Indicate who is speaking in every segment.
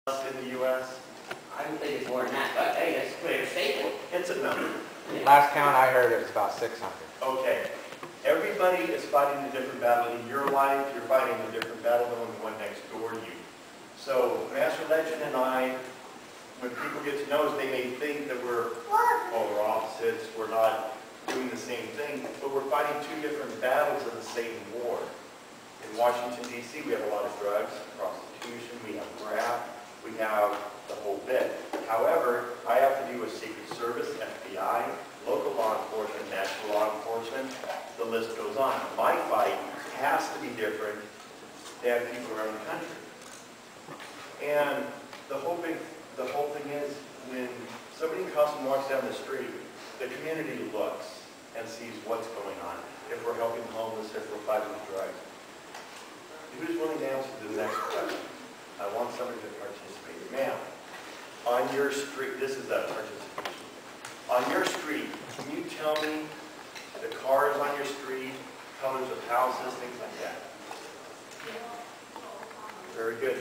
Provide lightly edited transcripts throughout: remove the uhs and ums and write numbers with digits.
Speaker 1: in the U.S.?
Speaker 2: I don't think it's more than that, but hey, it's clear staple.
Speaker 1: It's a number.
Speaker 3: Last count I heard, it was about 600.
Speaker 1: Okay. Everybody is fighting a different battle in your life. You're fighting a different battle than the one next door to you. So Master Legend and I, when people get to know us, they may think that we're polar opposites. We're not doing the same thing, but we're fighting two different battles of the same war. In Washington, D.C., we have a lot of drugs, prostitution, we have graft, we have the whole bit. However, I have to do with Secret Service, FBI, local law enforcement, national law enforcement, the list goes on. My fight has to be different than people around the country. And the whole thing is, when somebody comes and walks down the street, the community looks and sees what's going on. If we're helping the homeless, if we're fighting with drugs. Who's willing to answer the next question? I want somebody to participate. Ma'am, on your street, this is that participation. On your street, can you tell me the cars on your street, colors of houses, things like that? Very good.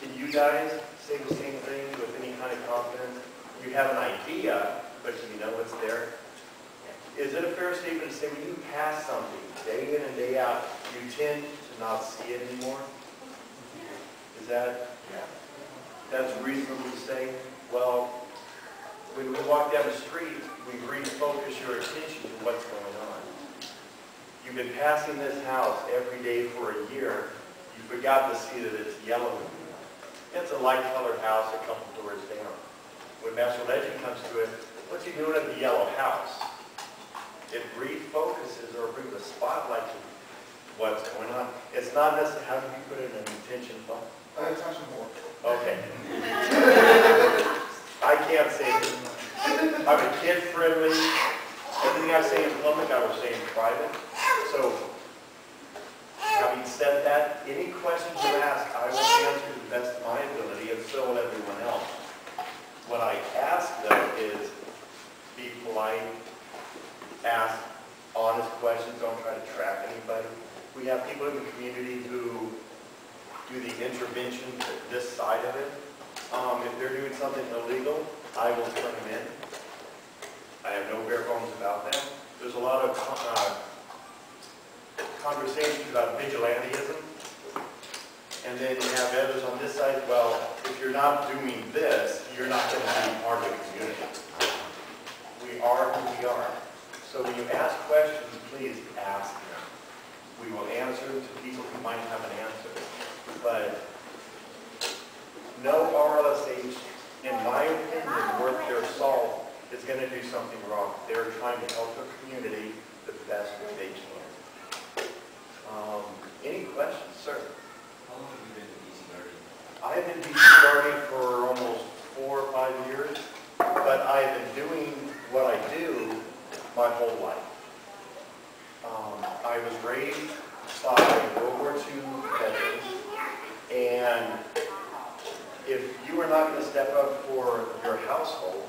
Speaker 1: Can you guys say the same thing with any kind of confidence? You have an idea, but do you know what's there? Is it a fair statement to say when you pass something day in and day out, you tend to not see it anymore? Is that, that's reasonable to say? Well, when we walk down the street, we refocus your attention to what's going on. You've been passing this house every day for a year. You forgot to see that it's yellow. It's a light-colored house a couple doors down. When Master Legend comes to it, what's he doing at the yellow house? It refocuses or brings a spotlight to what's going on. It's not necessarily, how do you put it in an intention thought?
Speaker 4: Attention more.
Speaker 1: Okay. I can't say it. I'm a kid-friendly. Everything I say in public, I will say in private. So, having said that, any questions you ask, I will answer to the best of my ability, and so will everyone else. What I ask, though, is be polite, ask honest questions, don't try to trap anybody. We have people in the community who do the intervention to this side of it. If they're doing something illegal, I will turn them in. I have no bare bones about that. There's a lot of conversations about vigilantism. And then you have others on this side, well, if you're not doing this, you're not going to be part of the community. We are who we are. So when you ask questions, please ask them. We will answer to people who might have an answer. But no RLSH, in my opinion, worth their salt, is going to do something wrong. They're trying to help the community the best way they can. Any questions, sir?
Speaker 5: How long have you been in DC Guardian?
Speaker 1: I have been DC Guardian for almost 4 or 5 years, but I have been doing what I do my whole life. I was raised by World War II veterans, and if you are not going to step up for your household,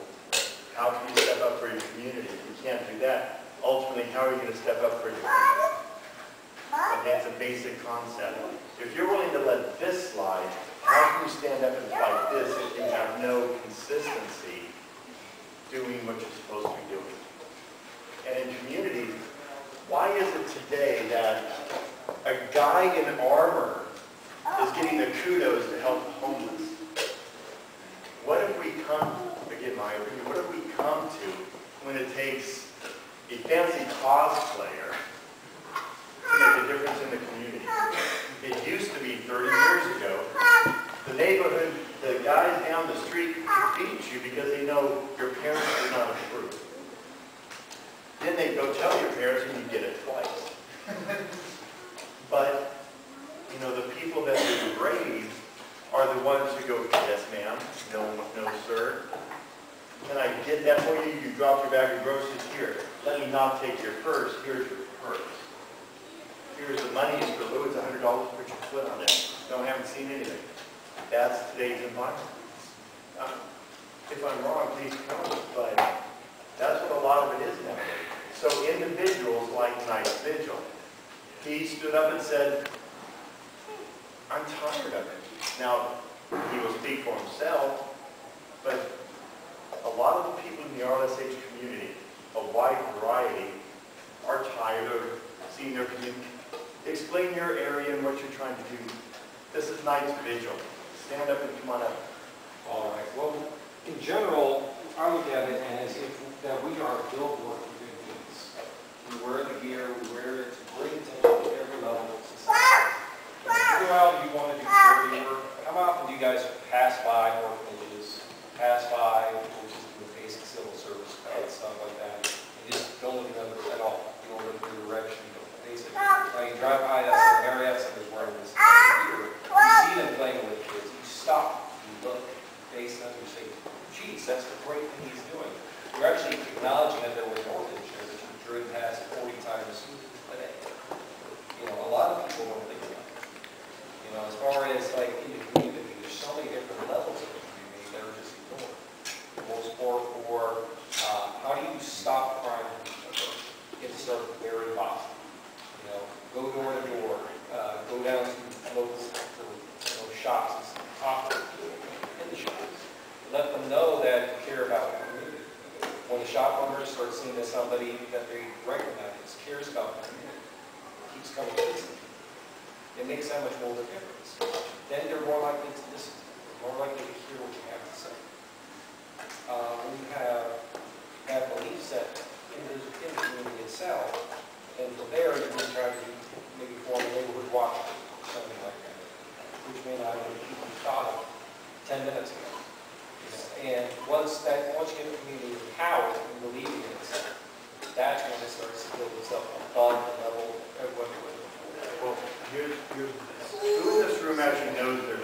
Speaker 1: how can you step up for your community? If you can't do that, ultimately, how are you going to step up for your country? And that's a basic concept. If you're willing to let this slide, how can you stand up and fight this if you have no consistency doing what you're supposed to be doing? And in communities, why is it today that a guy in armor is getting the kudos to help the homeless? What have we come, again my opinion, what have we come to when it takes a fancy cosplayer to make a difference in the community? It used to be 30 years ago, the neighborhood, the guys down the street beat you because they know your parents do not approve. Then they go tell your parents and you get it twice. But, you know, the people that you raise are the ones who go, yes ma'am, no sir. Can I get that for you? You dropped your bag of groceries here. Let me not take your purse. Here's your purse. Here's the money. It's for Lou. It's $100. Put your foot on it. No, I haven't seen anything. That's today's environment. If I'm wrong, please tell me. But that's what a lot of it is nowadays. So individuals like tonight's vigil. He stood up and said, I'm tired of it. Now, he will speak for himself, but a lot of the people in the RLSH community, a wide variety, are tired of seeing their community. Explain your area and what you're trying to do. This is night's vigil. Stand up and come on up.
Speaker 4: All right, well, in general, I look at it as if that we are a billboard for good deeds. We wear the gear, we wear it to bring attention to every level of society. When you go out and you want to do charity work, how often do you guys pass by orphanages, pass by, which is the basic civil service, stuff like that, and just don't look at all. You don't look in the direction, you don't basic. Now you drive by that some area, somebody's wearing this gear, you see them playing with kids, you stop, you look, face them, you say, geez, that's a great thing he's doing. You're actually acknowledging that there was an orphanage there that you've driven past 40 times a day. You know, a lot of people don't think about it. You know, as far as like in the community, there's so many different levels of the community that are just ignored. Most for how do you stop crime? You have to start very positive. You know, go door to door, go down to local shops and talk to people in the shops. Let them know that you care about the community. When the shop owners start seeing as somebody that they recognize, cares about the community, keeps coming to visit, it makes that much more of a difference. Then they're more likely to listen, more likely to hear what you have to say. When you have that belief set in the community itself, and from there you can try to maybe form a neighborhood watch or something like that, which may not have been thought of 10 minutes ago. And once you get the community empowered and believing in itself, that's when it starts to build itself above the level of what it was before.
Speaker 1: Well, who in this room actually knows their